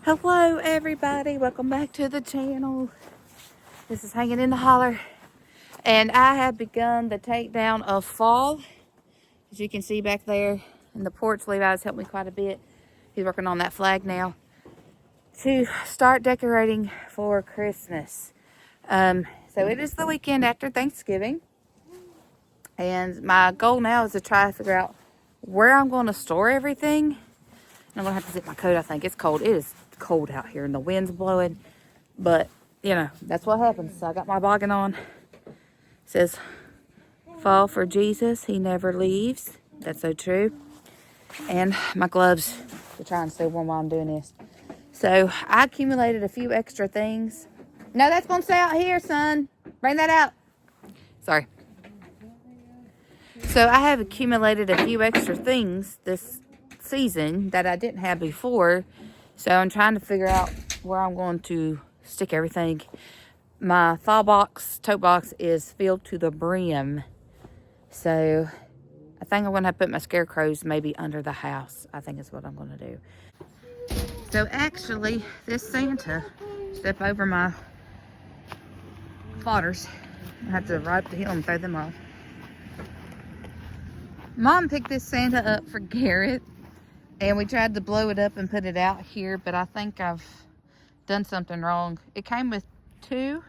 Hello everybody, welcome back to the channel. This is Hanging in the Holler, and I have begun the takedown of fall. As you can see back there in the porch, Levi's helped me quite a bit. He's working on that flag now to start decorating for Christmas. So it is the weekend after Thanksgiving, and my goal now is to try to figure out where I'm going to store everything. I'm gonna have to zip my coat. I think it's cold. It is cold out here and the wind's blowing, but you know, that's what happens. So I got my boggin on. It says fall for Jesus, he never leaves. That's so true. And my gloves to try and stay warm while I'm doing this. So I accumulated a few extra things. No, that's gonna stay out here, son. Bring that out. Sorry. So I have accumulated a few extra things this season that I didn't have before. So I'm trying to figure out where I'm going to stick everything. My fall box, tote box, is filled to the brim. So I think I'm going to have to put my scarecrows maybe under the house. I think is what I'm going to do. So actually, this Santa, step over my fodders. I have to ride up the hill and throw them off. Mom picked this Santa up for Garrett, and we tried to blow it up and put it out here, but I think I've done something wrong. It came with three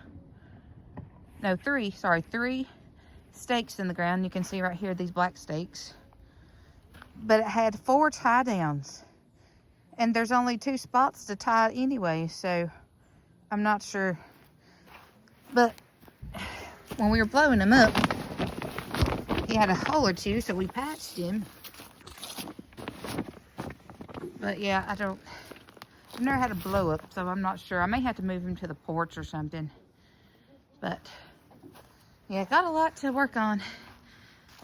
stakes in the ground. You can see right here, these black stakes. But it had 4 tie downs, and there's only 2 spots to tie anyway, so I'm not sure. But when we were blowing them up, he had a hole or 2, so we patched him. But yeah, I've never had a blow up, so I'm not sure. I may have to move him to the porch or something. But yeah, got a lot to work on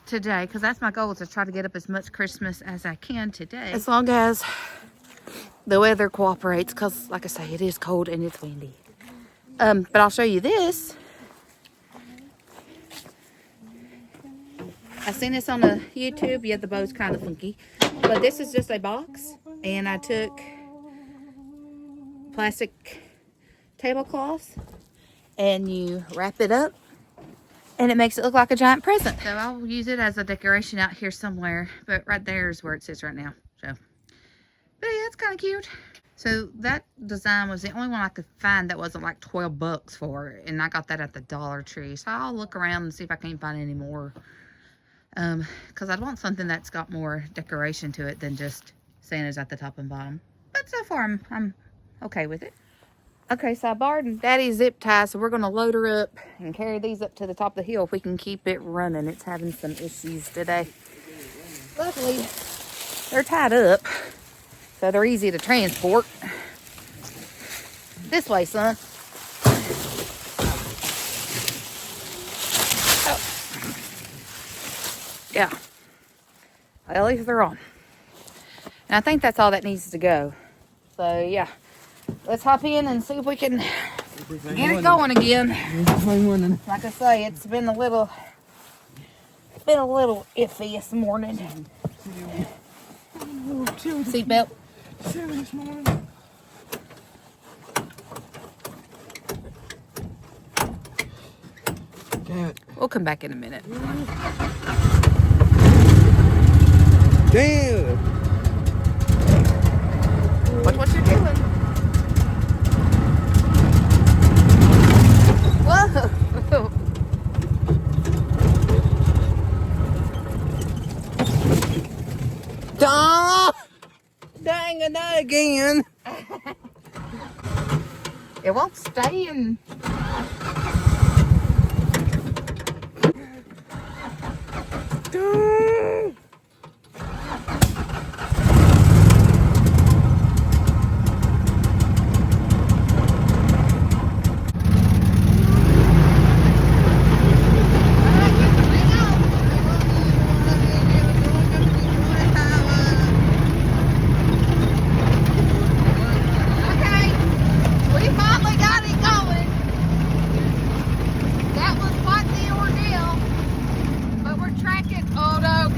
today, because that's my goal, is to try to get up as much Christmas as I can today. As long as the weather cooperates, because like I say, it is cold and it's windy. But I'll show you this. I seen this on the YouTube. Yeah, the bow's kind of funky. But this is just a box. And I took plastic tablecloths and you wrap it up and it makes it look like a giant present. So I'll use it as a decoration out here somewhere. But right there is where it sits right now. So, but yeah, it's kind of cute. So that design was the only one I could find that wasn't like 12 bucks for it. And I got that at the Dollar Tree. So I'll look around and see if I can't find any more. Because I'd want something that's got more decoration to it than just Santa's at the top and bottom. But so far I'm okay with it. Okay, so I borrowed Daddy's zip tie, so we're going to load her up and carry these up to the top of the hill if we can keep it running. It's having some issues today. Luckily, they're tied up, so they're easy to transport. This way, son. Yeah, well, at least they're on. And I think that's all that needs to go. So yeah, let's hop in and see if we can get it going again. Like I say, it's been a little iffy this morning. Seatbelt. We'll come back in a minute. Damn! Watch what you're doing. Whoa! Ah! Dang it, not again! It won't stay in. Oh no!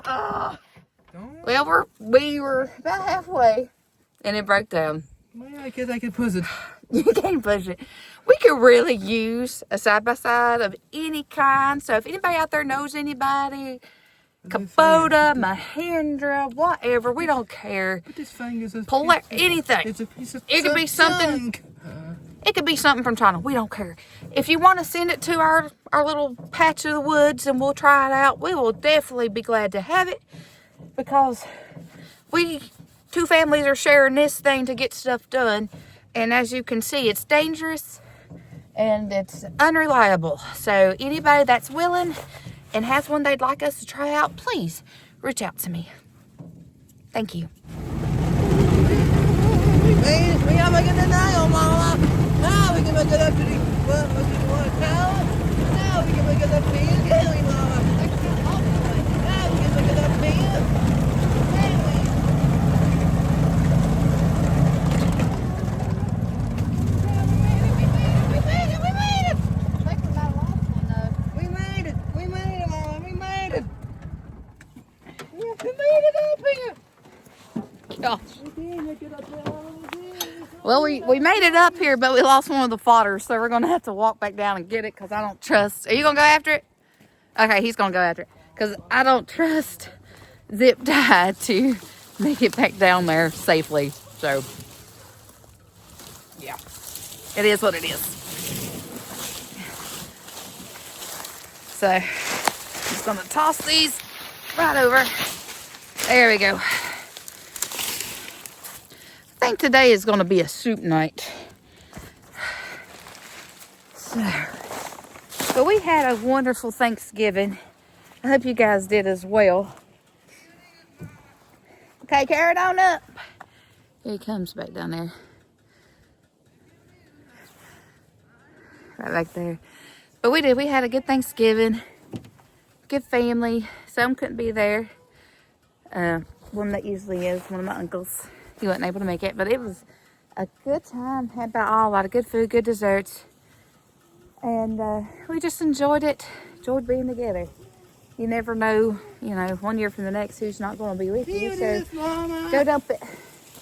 Well, we were about halfway, and it broke down. Well, I guess I could push it. You can't push it. We could really use a side-by-side of any kind. So if anybody out there knows anybody, Kubota, Mahindra, whatever, we don't care. But this thing is a anything. It's a piece of It could be something. junk. It could be something from China. We don't care. If you want to send it to our little patch of the woods and we'll try it out, we will definitely be glad to have it, because we two families are sharing this thing to get stuff done. And as you can see, it's dangerous and it's unreliable. So anybody that's willing and has one they'd like us to try out, please reach out to me. Thank you. We are making the nail, Mama. Now we can make it up to the water tower. Now we can make it up to you, can we, Mama? Now we can make it up to you. Gosh. Well, we made it up here, but we lost one of the fodders, so we're gonna have to walk back down and get it, because I don't trust. Are you gonna go after it? Okay, he's gonna go after it, because I don't trust Ziptie to make it back down there safely. So yeah, it is what it is. So I'm just gonna toss these right over. There we go. I think today is going to be a soup night. But we had a wonderful Thanksgiving. I hope you guys did as well. Okay, carry it on up. Here he comes back down there. Right back there. But we did. We had a good Thanksgiving. Good family. Some couldn't be there. One that usually is, one of my uncles. He wasn't able to make it, but it was a good time. Had about a lot of good food, good desserts. And we just enjoyed it. Enjoyed being together. You never know, you know, one year from the next who's not going to be with you. So go dump it.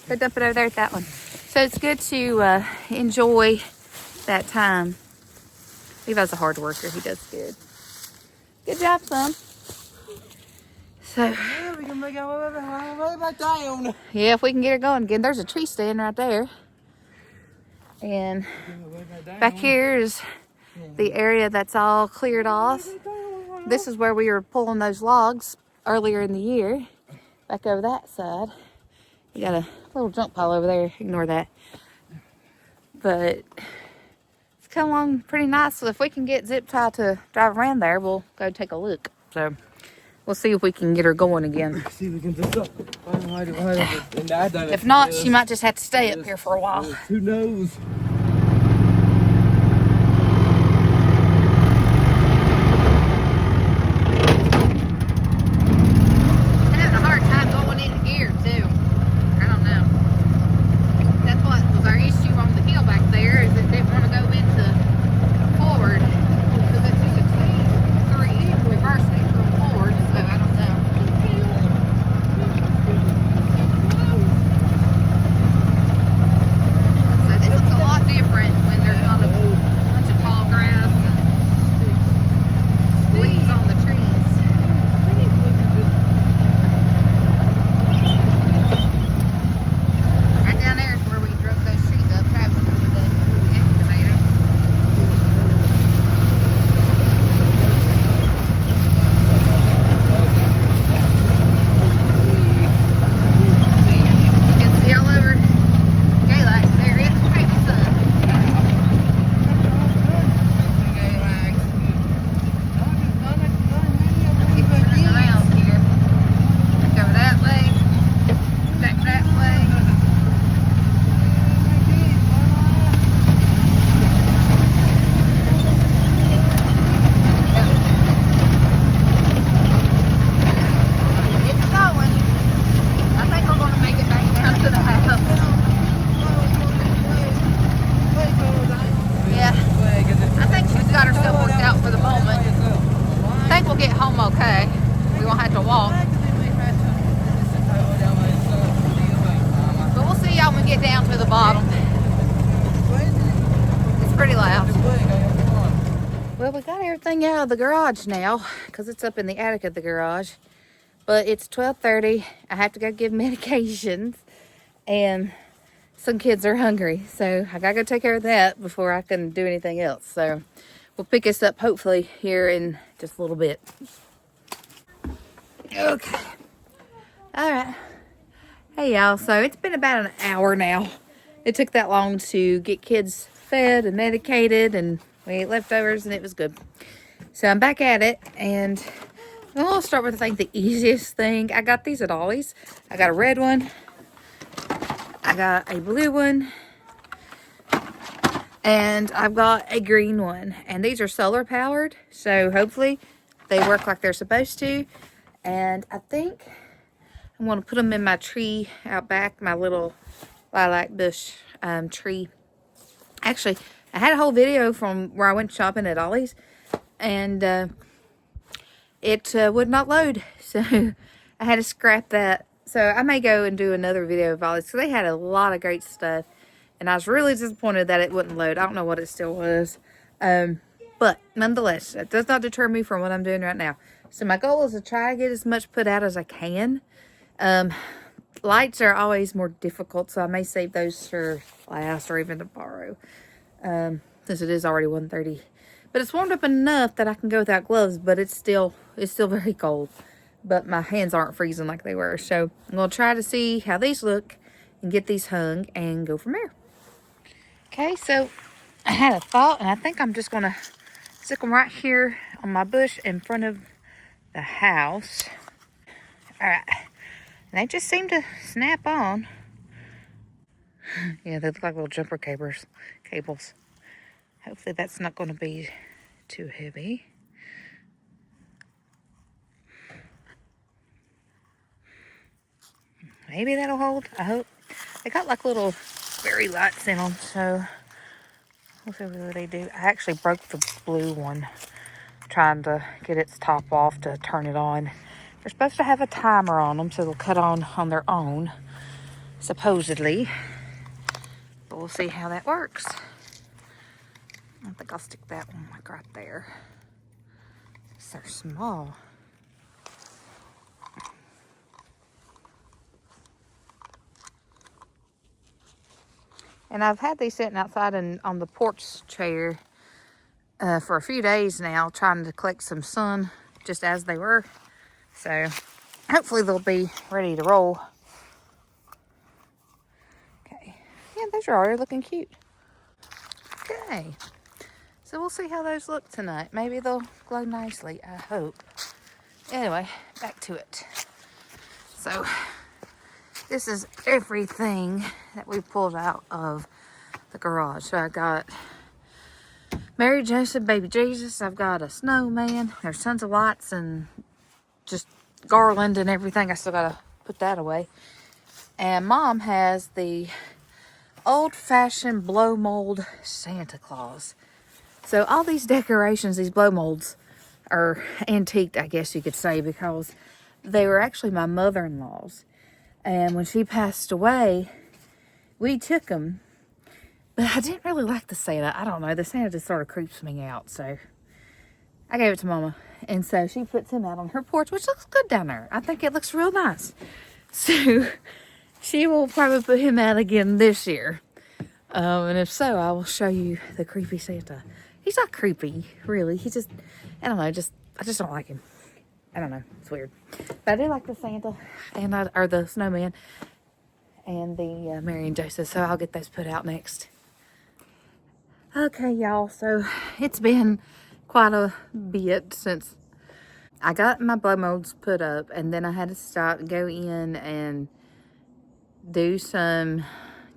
Go dump it over there at that one. So it's good to enjoy that time. Levi's a hard worker. He does good. Good job, son. So, yeah, we can make it way back down. Yeah, if we can get it going again. There's a tree stand right there. And back here is the area that's all cleared off. This is where we were pulling those logs earlier in the year. Back over that side. You got a little junk pile over there. Ignore that. But it's come along pretty nice. So if we can get Ziptie to drive around there, we'll go take a look. So we'll see if we can get her going again. See if we can just If not, she might just have to stay up here for a while. Who knows? I'm having a hard time going into gear too. I don't know. That's what was our issue on the hill back there, is it didn't want to go into forward. Because it took a 2-3 reverse me from forward, so I don't know. So this looks a lot different when there's not a bunch of tall grass and leaves on the trees. Right down there is where we drove those trees up, Travis, with the excavator. You can see all over Galax there. It's crazy sun. Keep turning around here. Go that way. Back that way. It's going. I think we're going to make it back down to the house. Yeah. I think she's got herself worked out for the moment. I think we'll get home okay. We won't have to walk. bottom. It's pretty loud. Well, we got everything out of the garage now because it's up in the attic of the garage. But it's 12:30. I have to go give medications. And some kids are hungry. So I gotta go take care of that before I can do anything else. So we'll pick this up hopefully here in just a little bit. Okay. All right. Hey y'all, so it's been about an hour now. It took that long to get kids fed and medicated, and we ate leftovers and it was good. So I'm back at it, and I'll start with, I think, the easiest thing. I got these at Ollie's. I got a red one, I got a blue one, and I've got a green one. And these are solar powered, so hopefully they work like they're supposed to. And I think I'm going to put them in my tree out back, my little lilac bush tree. Actually, I had a whole video from where I went shopping at Ollie's, and it would not load. So I had to scrap that. So I may go and do another video of Ollie's, because they had a lot of great stuff. And I was really disappointed that it wouldn't load. I don't know what it still was. But nonetheless, it does not deter me from what I'm doing right now. So my goal is to try to get as much put out as I can. Lights are always more difficult, so I may save those for last or even tomorrow, since it is already 1:30. But it's warmed up enough that I can go without gloves, but it's still very cold. But my hands aren't freezing like they were. So I'm going to try to see how these look and get these hung and go from there. Okay, so I had a thought, and I think I'm just going to stick them right here on my bush in front of the house. All right. And they just seem to snap on. Yeah, they look like little jumper cables. Hopefully that's not going to be too heavy. Maybe that'll hold. I hope. They got like little fairy lights in them, so we'll see what they do. I actually broke the blue one trying to get its top off to turn it on. They're supposed to have a timer on them, so they'll cut on their own, supposedly. But we'll see how that works. I think I'll stick that one like right there. They're small. And I've had these sitting outside and on the porch chair for a few days now, trying to collect some sun just as they were. So hopefully they'll be ready to roll. Okay. Yeah, those are already looking cute. Okay. So we'll see how those look tonight. Maybe they'll glow nicely, I hope. Anyway, back to it. So this is everything that we pulled out of the garage. So I got Mary Joseph, baby Jesus. I've got a snowman. There's tons of lights and just garland and everything. I still gotta put that away. And Mom has the old-fashioned blow mold Santa Claus. So all these decorations, these blow molds, are antiqued, I guess you could say, because they were actually my mother-in-law's. And when she passed away, we took them. But I didn't really like the Santa. I don't know. The Santa just sort of creeps me out. So I gave it to Mama. And so she puts him out on her porch, which looks good down there. I think it looks real nice. So she will probably put him out again this year. And if so, I will show you the creepy Santa. He's not creepy, really. He just, I don't know, I just don't like him. I don't know. It's weird. But I do like the Santa, or the snowman, and the Mary and Joseph. So I'll get those put out next. Okay, y'all. So it's been quite a bit since I got my blow molds put up, and then I had to stop and go in and do some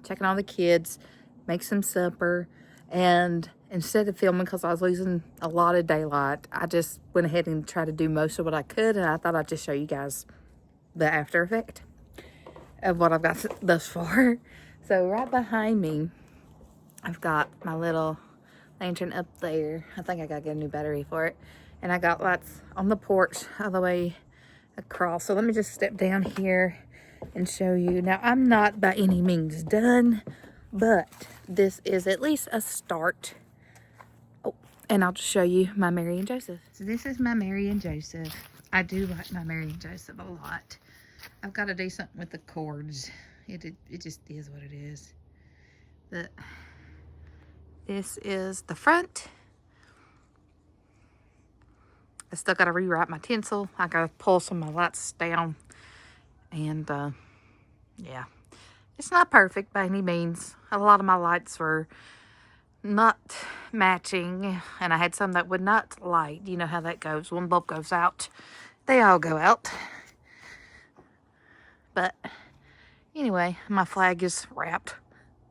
checking on the kids, make some supper, and instead of filming because I was losing a lot of daylight, I just went ahead and tried to do most of what I could, and I thought I'd just show you guys the after effect of what I've got thus far. So right behind me, I've got my little lantern up there. I think I gotta get a new battery for it. And I got lights on the porch all the way across. So let me just step down here and show you. Now, I'm not by any means done but this is at least a start. Oh, and I'll just show you my Mary and Joseph. So this is my Mary and Joseph. I do like my Mary and Joseph a lot. I've got to do something with the cords. It just is what it is. But this is the front. I still got to rewrite my tinsel. I got to pull some of my lights down. And yeah, it's not perfect by any means. A lot of my lights were not matching, and I had some that would not light. You know how that goes. One bulb goes out, they all go out. But anyway, my flag is wrapped.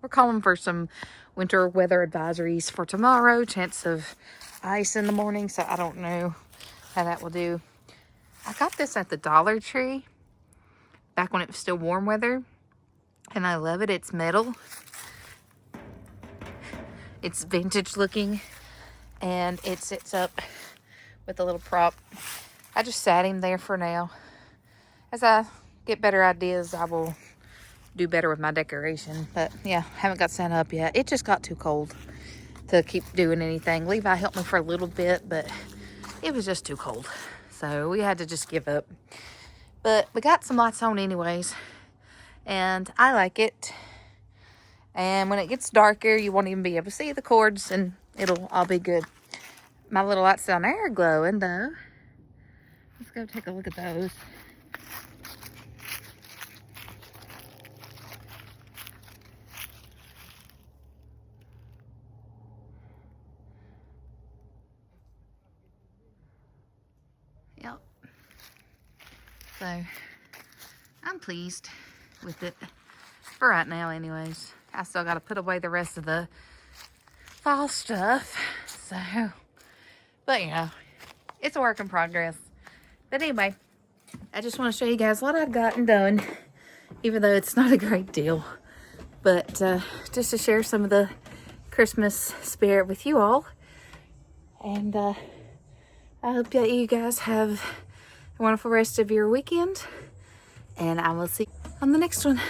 We're calling for some winter weather advisories for tomorrow. Chance of ice in the morning, so I don't know how that will do. I got this at the Dollar Tree back when it was still warm weather, and I love it. It's metal. It's vintage looking, and it sits up with a little prop. I just sat him there for now. As I get better ideas, I will do better with my decoration. But yeah, haven't got Santa up yet. It just got too cold to keep doing anything. Levi helped me for a little bit, but it was just too cold. So we had to just give up. But we got some lights on anyways, and I like it. And when it gets darker, you won't even be able to see the cords, and it'll all be good. My little lights down there are glowing though. Let's go take a look at those. Yep. So I'm pleased with it for right now anyways. I still got to put away the rest of the fall stuff. So, but you know, it's a work in progress. But anyway, I just want to show you guys what I've gotten done, even though it's not a great deal. But just to share some of the Christmas spirit with you all. And I hope that you guys have a wonderful rest of your weekend. And I will see you on the next one.